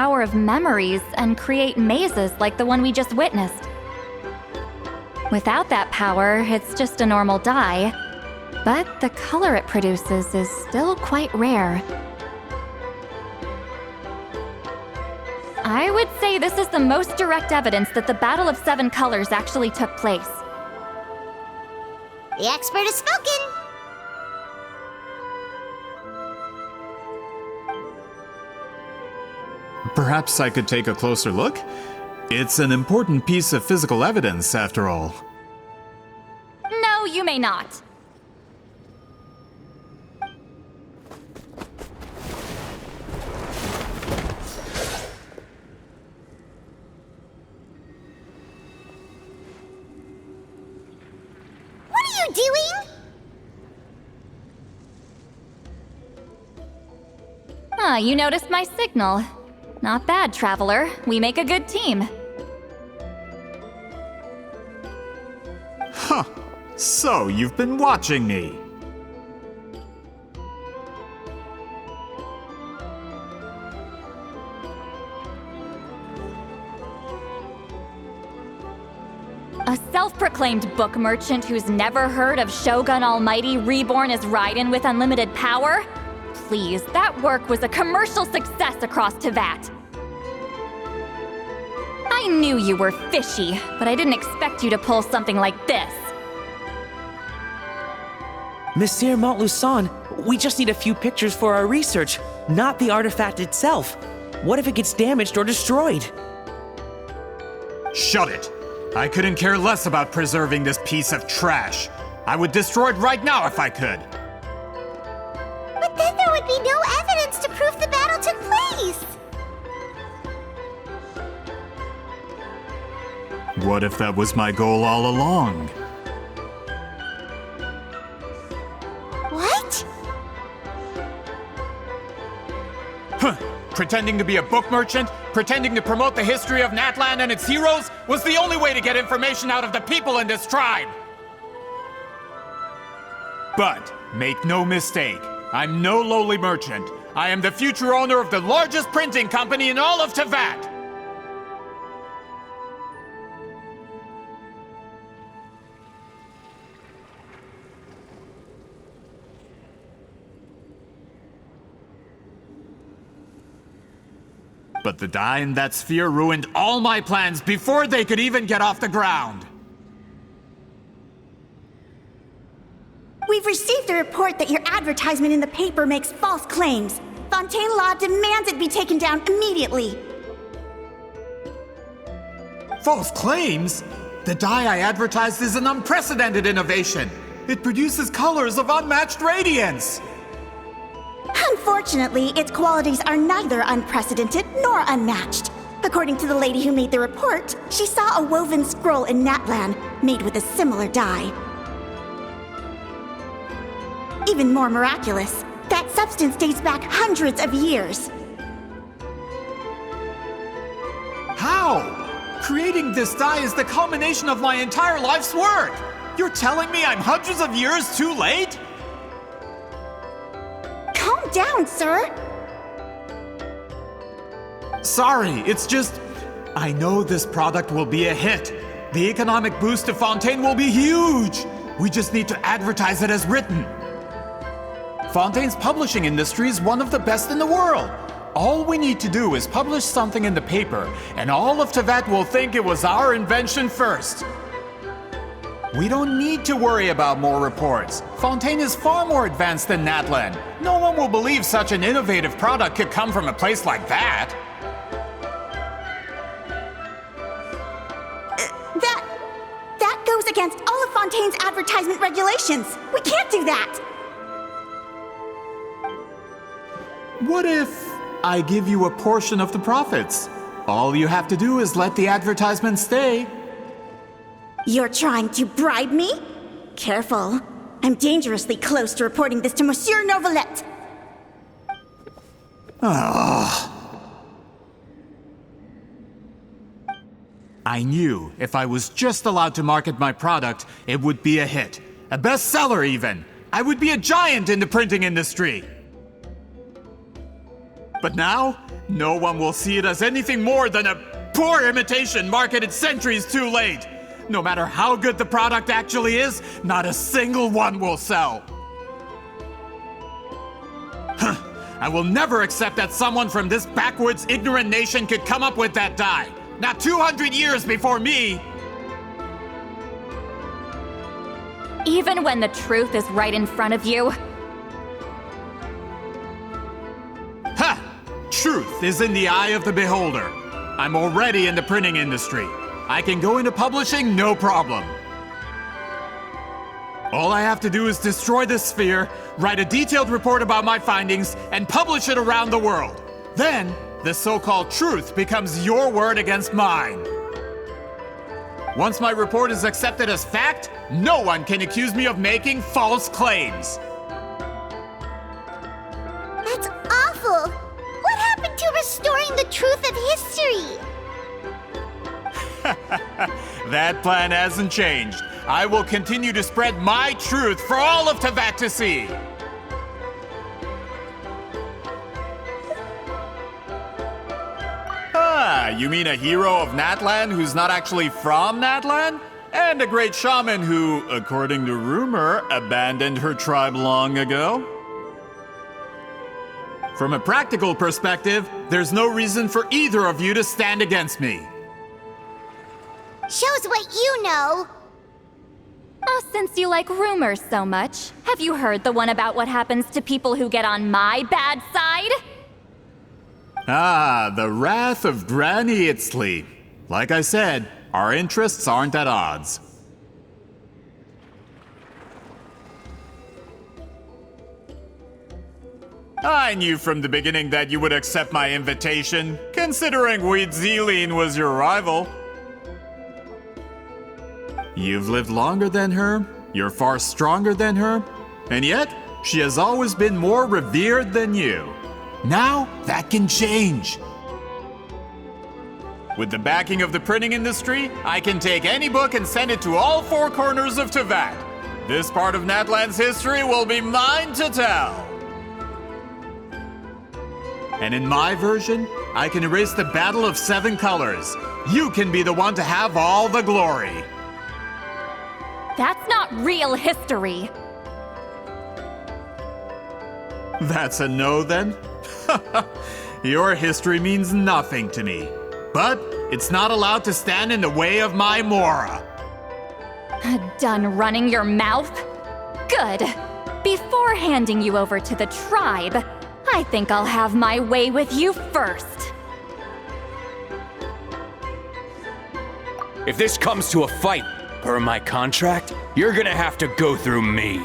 power of memories and create mazes like the one we just witnessed. Without that power, it's just a normal dye, but the color it produces is still quite rare. I would say this is the most direct evidence that the Battle of Seven Colors actually took place. The expert has spoken! Perhaps I could take a closer look? It's an important piece of physical evidence, after all. No, you may not. What are you doing? Ah, you noticed my signal. Not bad, Traveler. We make a good team. Huh. So, you've been watching me. A self-proclaimed book merchant who's never heard of Shogun Almighty reborn as Raiden with unlimited power? Please, that work was a commercial success across Teyvat. I knew you were fishy, but I didn't expect you to pull something like this. Monsieur Montluçon, we just need a few pictures for our research, not the artifact itself. What if it gets damaged or destroyed? Shut it! I couldn't care less about preserving this piece of trash. I would destroy it right now if I could. But then there would be no evidence to prove the battle took place! What if that was my goal all along? What? Huh. Pretending to be a book merchant, pretending to promote the history of Natlan and its heroes, was the only way to get information out of the people in this tribe! But, make no mistake, I'm no lowly merchant. I am the future owner of the largest printing company in all of Teyvat! But the dye in that sphere ruined all my plans before they could even get off the ground! We've received a report that your advertisement in the paper makes false claims. Fontaine Law demands it be taken down immediately. False claims? The dye I advertised is an unprecedented innovation! It produces colors of unmatched radiance! Unfortunately, its qualities are neither unprecedented nor unmatched. According to the lady who made the report, she saw a woven scroll in Natlan made with a similar dye. Even more miraculous, that substance dates back hundreds of years. How? Creating this dye is the culmination of my entire life's work! You're telling me I'm hundreds of years too late? Calm down, sir. Sorry, it's just... I know this product will be a hit. The economic boost to Fontaine will be huge! We just need to advertise it as written. Fontaine's publishing industry is one of the best in the world. All we need to do is publish something in the paper, and all of Teyvat will think it was our invention first. We don't need to worry about more reports. Fontaine is far more advanced than Natlan. No one will believe such an innovative product could come from a place like that. That goes against all of Fontaine's advertisement regulations. We can't do that. What if I give you a portion of the profits? All you have to do is let the advertisement stay. You're trying to bribe me? Careful. I'm dangerously close to reporting this to Monsieur Novelette. I knew if I was just allowed to market my product, it would be a hit. A bestseller even. I would be a giant in the printing industry. But now, no one will see it as anything more than a poor imitation marketed centuries too late. No matter how good the product actually is, not a single one will sell. I will never accept that someone from this backwoods, ignorant nation could come up with that dye. Not 200 years before me! Even when the truth is right in front of you? Ha! Truth is in the eye of the beholder. I'm already in the printing industry. I can go into publishing, no problem. All I have to do is destroy this sphere, write a detailed report about my findings, and publish it around the world. Then, the so-called truth becomes your word against mine. Once my report is accepted as fact, no one can accuse me of making false claims. That's awful! What happened to restoring the truth of history? That plan hasn't changed. I will continue to spread my truth for all of Teyvat to see. Ah, you mean a hero of Natlan who's not actually from Natlan? And a great shaman who, according to rumor, abandoned her tribe long ago? From a practical perspective, there's no reason for either of you to stand against me. Shows what you know. Oh, since you like rumors so much, have you heard the one about what happens to people who get on my bad side? Ah, the wrath of Granny Itzley. Like I said, our interests aren't at odds. I knew from the beginning that you would accept my invitation, considering Weedzeline was your rival. You've lived longer than her, you're far stronger than her, and yet, she has always been more revered than you. Now, that can change. With the backing of the printing industry, I can take any book and send it to all four corners of Teyvat. This part of Natlan's history will be mine to tell. And in my version, I can erase the Battle of Seven Colors. You can be the one to have all the glory. That's not real history. That's a no, then? Your history means nothing to me. But it's not allowed to stand in the way of my Mora. Done running your mouth? Good. Before handing you over to the tribe, I think I'll have my way with you first. If this comes to a fight, per my contract, you're gonna have to go through me.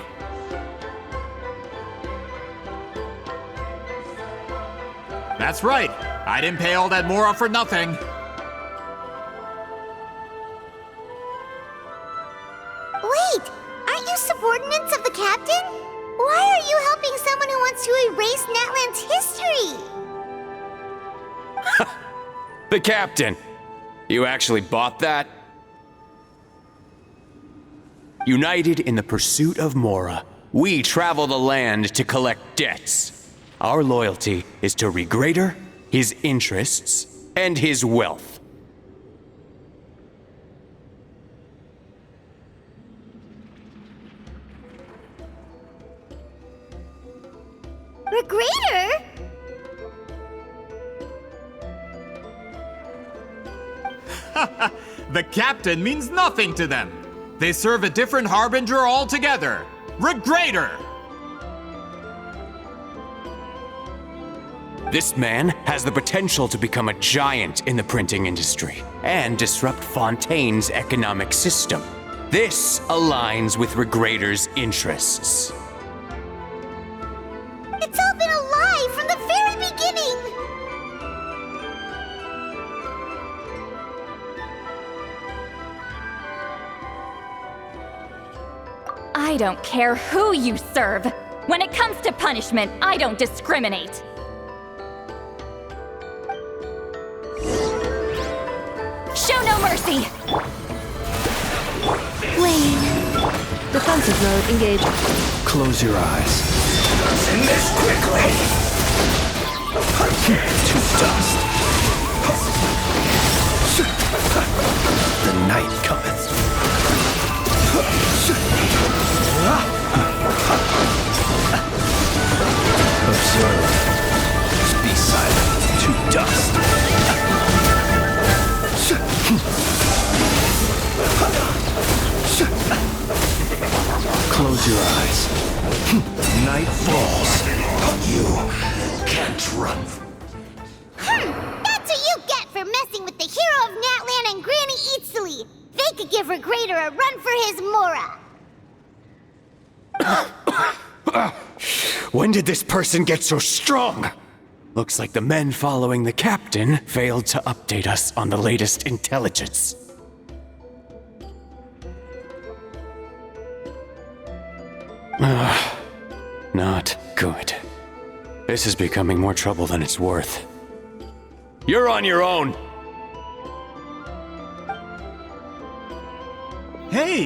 That's right. I didn't pay all that Mora for nothing. Wait, aren't you subordinates of the captain? Why are you helping someone who wants to erase Natlan's history? The captain. You actually bought that? United in the pursuit of Mora, we travel the land to collect debts. Our loyalty is to Regrader, his interests, and his wealth. Regrader? The captain means nothing to them. They serve a different harbinger altogether. Regrader! This man has the potential to become a giant in the printing industry and disrupt Fontaine's economic system. This aligns with Regrader's interests. It's all been a lie from the very beginning! I don't care who you serve. When it comes to punishment, I don't discriminate. Show no mercy! Wayne. Defensive mode engaged. Close your eyes. End this quickly! To dust. The night cometh. Observe. Be silent. To dust. Close your eyes. Night falls. You can't run. That's what you get for messing with the hero of Natlan and Granny Eatsley. They could give Regrader a run for his Mora. When did this person get so strong? Looks like the men following the captain failed to update us on the latest intelligence. Not good. This is becoming more trouble than it's worth. You're on your own! Hey,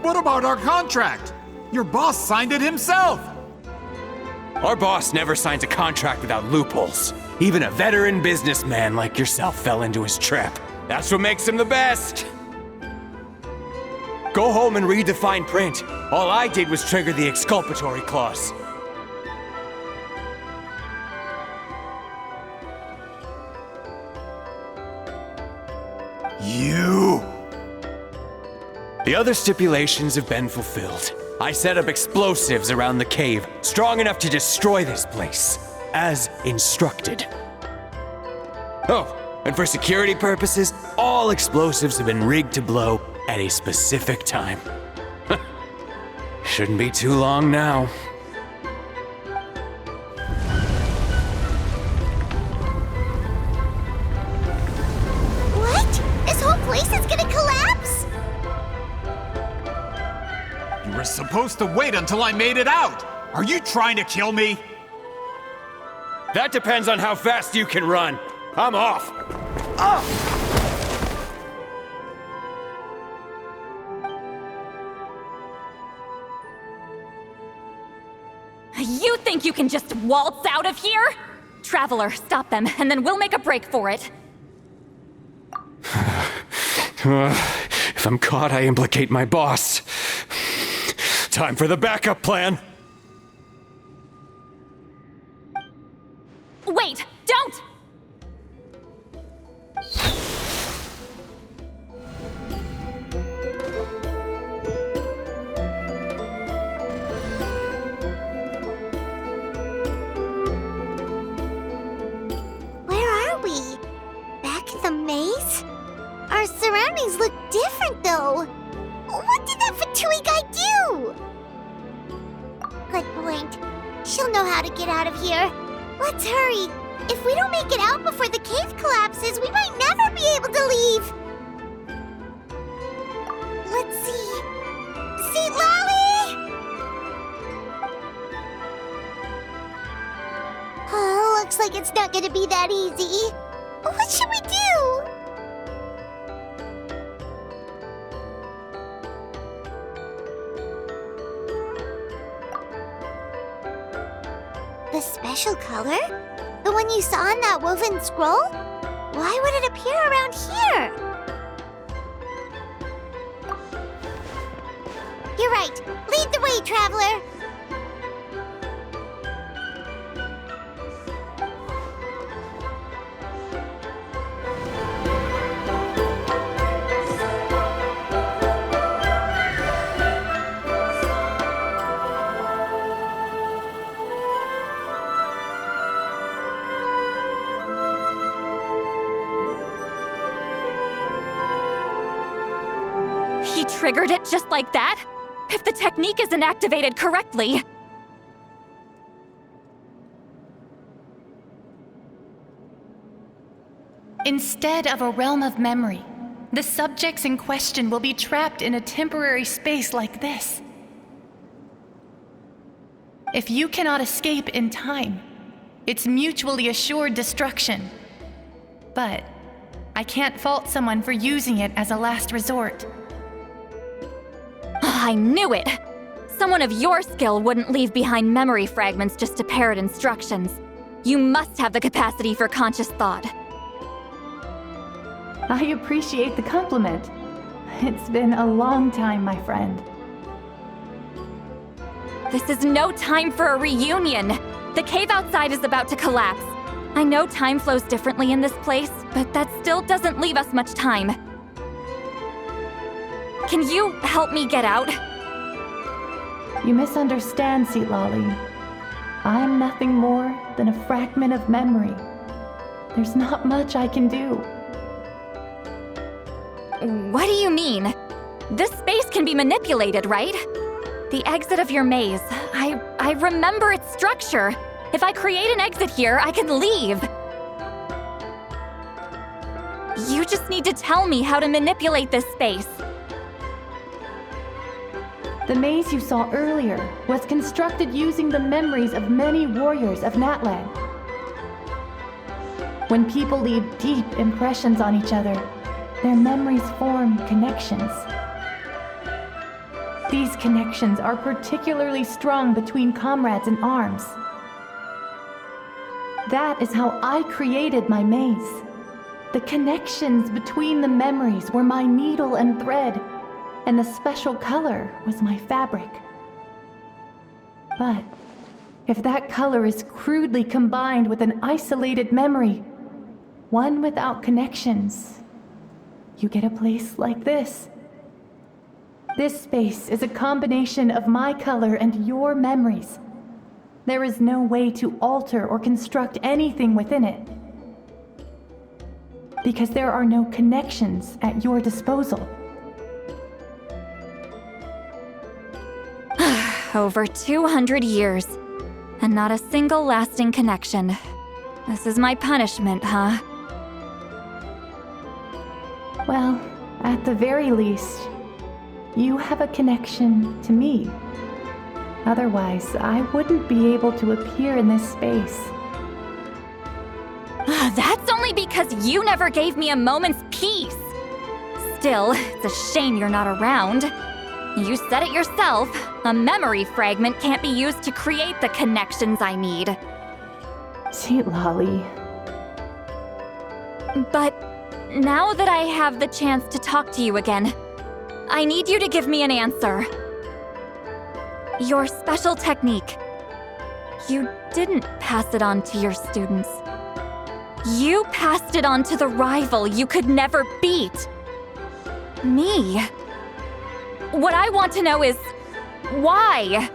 what about our contract? Your boss signed it himself. Our boss never signs a contract without loopholes. Even a veteran businessman like yourself fell into his trap. That's what makes him the best! Go home and read the fine print. All I did was trigger the exculpatory clause. You! The other stipulations have been fulfilled. I set up explosives around the cave, strong enough to destroy this place, as instructed. Oh, and for security purposes, all explosives have been rigged to blow at a specific time. Shouldn't be too long now. What? This whole place is gonna collapse? You were supposed to wait until I made it out. Are you trying to kill me? That depends on how fast you can run. I'm off. You think you can just waltz out of here? Traveler, stop them, and then we'll make a break for it. If I'm caught, I implicate my boss. Time for the backup plan. Wait, don't! Where are we? Back in the maze? Our surroundings look different, though. What did that Fatui guy do? Good point. She'll know how to get out of here. Let's hurry. If we don't make it out before the cave collapses, we might never be able to leave. Let's see. See, Lolly! Oh, looks like it's not gonna be that easy. What should we do? The special color? The one you saw in that woven scroll? Why would it appear around here? You're right. Lead the way, traveler. He triggered it just like that? If the technique isn't activated correctly... Instead of a realm of memory, the subjects in question will be trapped in a temporary space like this. If you cannot escape in time, it's mutually assured destruction. But I can't fault someone for using it as a last resort. I knew it! Someone of your skill wouldn't leave behind memory fragments just to parrot instructions. You must have the capacity for conscious thought. I appreciate the compliment. It's been a long time, my friend. This is no time for a reunion. The cave outside is about to collapse. I know time flows differently in this place, but that still doesn't leave us much time. Can you help me get out? You misunderstand, Lolly. I'm nothing more than a fragment of memory. There's not much I can do. What do you mean? This space can be manipulated, right? The exit of your maze. I remember its structure. If I create an exit here, I can leave. You just need to tell me how to manipulate this space. The maze you saw earlier was constructed using the memories of many warriors of Natland. When people leave deep impressions on each other, their memories form connections. These connections are particularly strong between comrades in arms. That is how I created my maze. The connections between the memories were my needle and thread, and the special color was my fabric. But if that color is crudely combined with an isolated memory, one without connections, you get a place like this. This space is a combination of my color and your memories. There is no way to alter or construct anything within it, because there are no connections at your disposal. Over 200 years, and not a single lasting connection. This is my punishment, huh? Well, at the very least, you have a connection to me. Otherwise, I wouldn't be able to appear in this space. That's only because you never gave me a moment's peace. Still, it's a shame you're not around. You said it yourself. A memory fragment can't be used to create the connections I need. Lolly. But now that I have the chance to talk to you again, I need you to give me an answer. Your special technique. You didn't pass it on to your students. You passed it on to the rival you could never beat. Me. What I want to know is, why?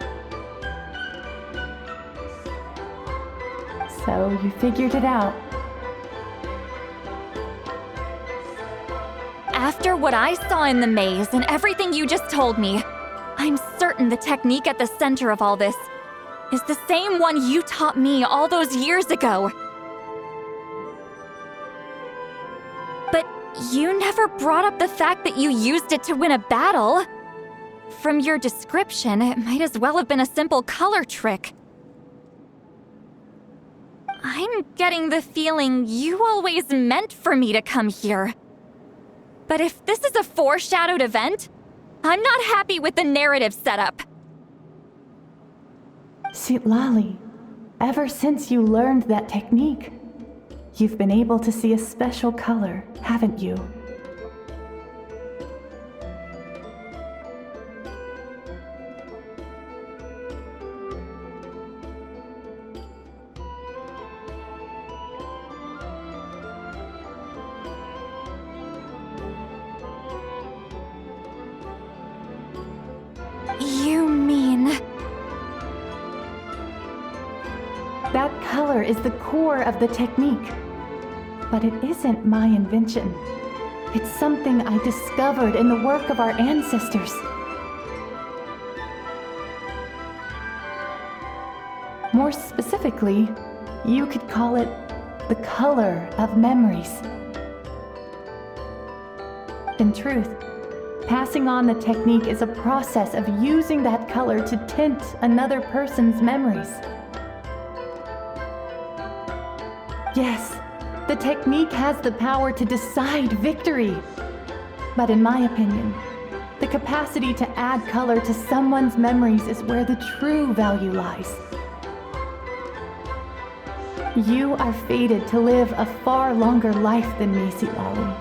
So you figured it out. After what I saw in the maze and everything you just told me, I'm certain the technique at the center of all this is the same one you taught me all those years ago. But you never brought up the fact that you used it to win a battle. From your description, it might as well have been a simple color trick. I'm getting the feeling you always meant for me to come here. But if this is a foreshadowed event, I'm not happy with the narrative setup. Lolly, ever since you learned that technique, you've been able to see a special color, haven't you? You mean... That color is the core of the technique. But it isn't my invention. It's something I discovered in the work of our ancestors. More specifically, you could call it the color of memories. In truth, passing on the technique is a process of using that color to tint another person's memories. Yes, the technique has the power to decide victory. But in my opinion, the capacity to add color to someone's memories is where the true value lies. You are fated to live a far longer life than me, Lolly.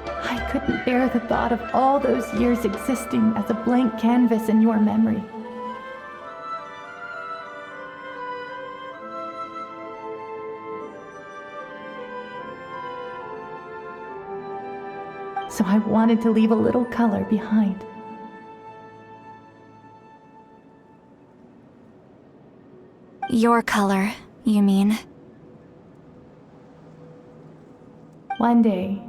I couldn't bear the thought of all those years existing as a blank canvas in your memory. So I wanted to leave a little color behind. Your color, you mean? One day,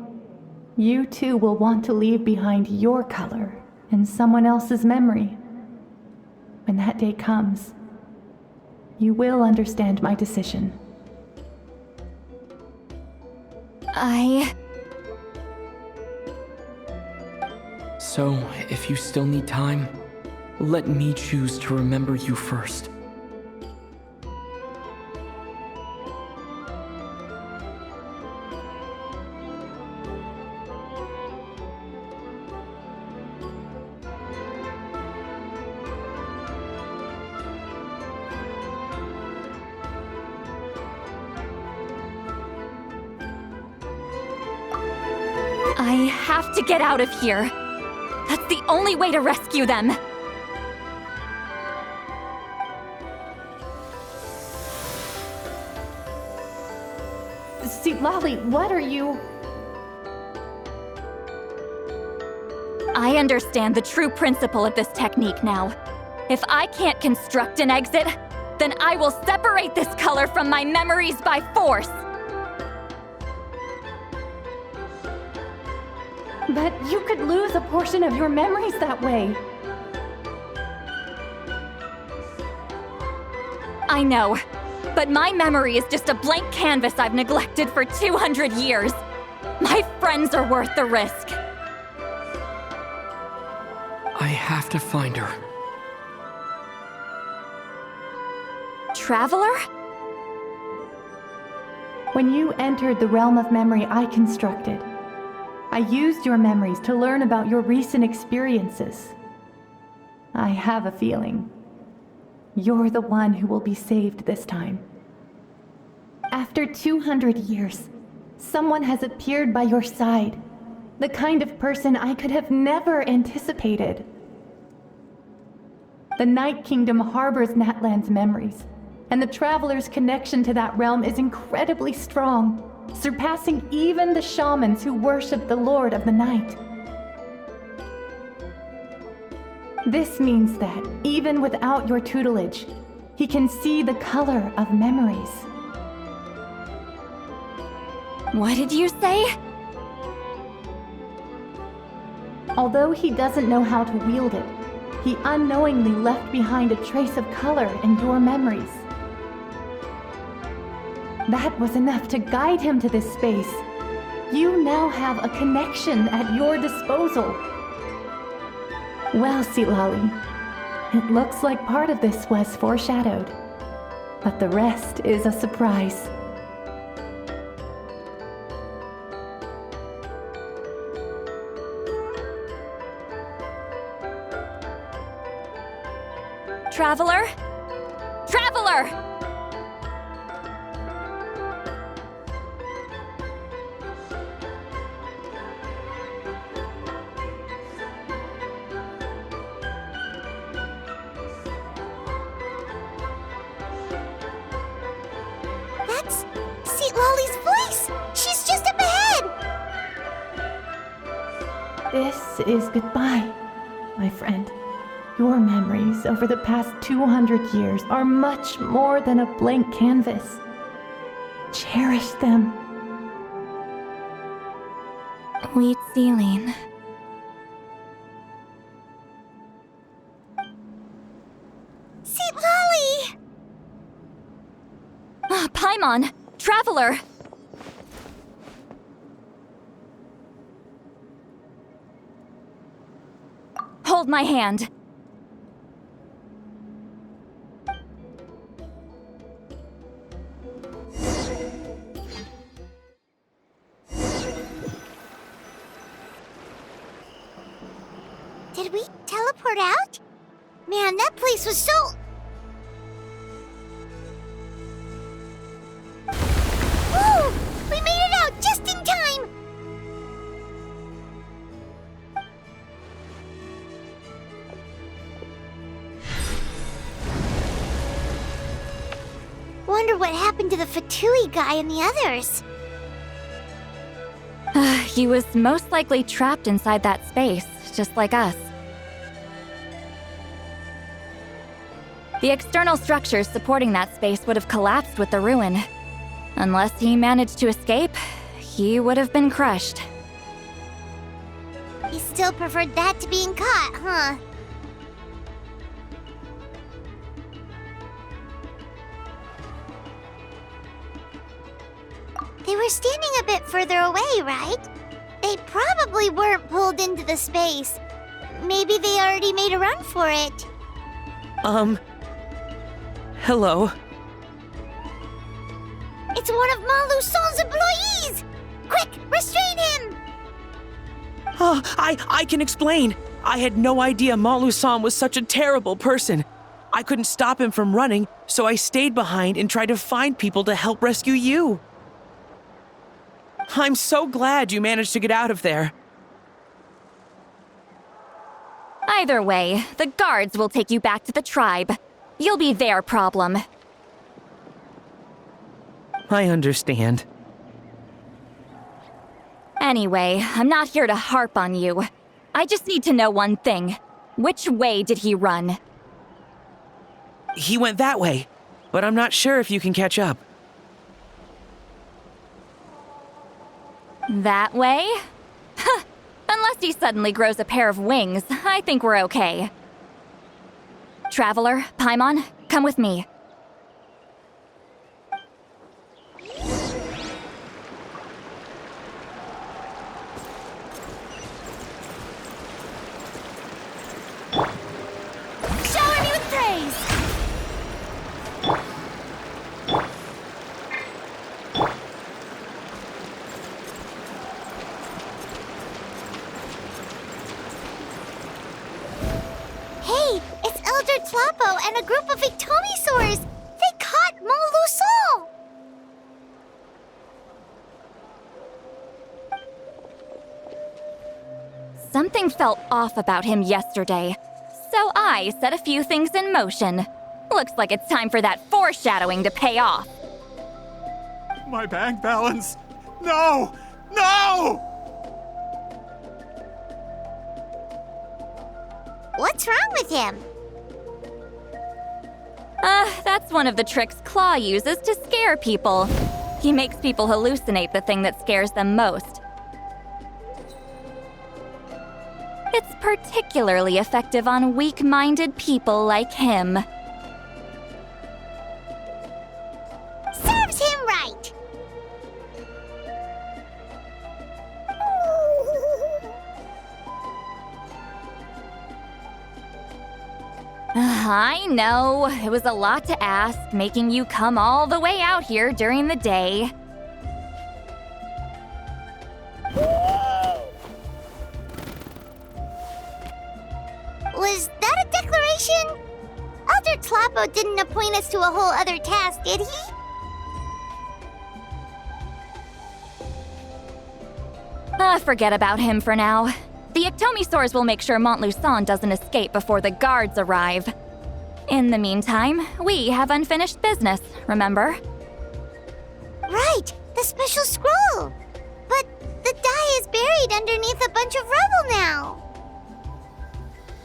you too will want to leave behind your color in someone else's memory. When that day comes, you will understand my decision. So, if you still need time, let me choose to remember you first. I have to get out of here. That's the only way to rescue them. Lolly, what are you... I understand the true principle of this technique now. If I can't construct an exit, then I will separate this color from my memories by force. But you could lose a portion of your memories that way. I know, but my memory is just a blank canvas I've neglected for 200 years. My friends are worth the risk. I have to find her. Traveler? When you entered the realm of memory I constructed, I used your memories to learn about your recent experiences. I have a feeling you're the one who will be saved this time. After 200 years, someone has appeared by your side, the kind of person I could have never anticipated. The Night Kingdom harbors Natlan's memories, and the Traveler's connection to that realm is incredibly strong, surpassing even the shamans who worship the Lord of the Night. This means that, even without your tutelage, he can see the color of memories. What did you say? Although he doesn't know how to wield it, he unknowingly left behind a trace of color in your memories. That was enough to guide him to this space. You now have a connection at your disposal. Well, Lolly, it looks like part of this was foreshadowed, but the rest is a surprise. Traveler? Traveler! That's Lolly's voice! She's just up ahead! This is goodbye, my friend. Your memories over the past 200 years are much more than a blank canvas. Cherish them. Wheat ceiling. Lolly! Paimon! Traveler! Hold my hand. Did we teleport out? Man, that place was so... wonder what happened to the Fatui guy and the others. He was most likely trapped inside that space, just like us. The external structures supporting that space would have collapsed with the ruin. Unless he managed to escape, he would have been crushed. He still preferred that to being caught, huh? They were standing a bit further away, right? They probably weren't pulled into the space. Maybe they already made a run for it. Hello. It's one of Maluson's employees! Quick, restrain him! Oh, I can explain. I had no idea Malu-san was such a terrible person. I couldn't stop him from running, so I stayed behind and tried to find people to help rescue you. I'm so glad you managed to get out of there. Either way, the guards will take you back to the tribe. You'll be their problem. I understand. Anyway, I'm not here to harp on you. I just need to know one thing. Which way did he run? He went that way, but I'm not sure if you can catch up. That way? Huh. Unless he suddenly grows a pair of wings, I think we're okay. Traveler, Paimon, come with me. Shower me with praise! Hey, it's Elder Tlapo and a group of Victomisaurs! They caught Moluson! Something felt off about him yesterday, so I set a few things in motion. Looks like it's time for that foreshadowing to pay off. My bank balance! No! No! What's wrong with him? That's one of the tricks Claw uses to scare people. He makes people hallucinate the thing that scares them most. It's particularly effective on weak-minded people like him. Serves him right! I know, it was a lot to ask, making you come all the way out here during the day. Was that a declaration? Elder Tlapo didn't appoint us to a whole other task, did he? Forget about him for now. The Ectomisaurs will make sure Montluçon doesn't escape before the guards arrive. In the meantime, we have unfinished business, remember? Right, the special scroll. But the die is buried underneath a bunch of rubble now.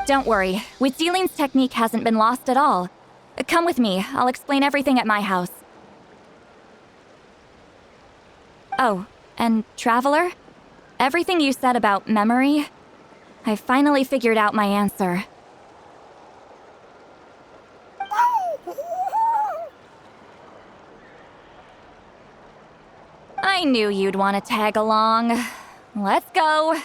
Don't worry, Witzeline's technique hasn't been lost at all. Come with me, I'll explain everything at my house. Oh, and Traveler? Everything you said about memory, I finally figured out my answer. I knew you'd want to tag along. Let's go.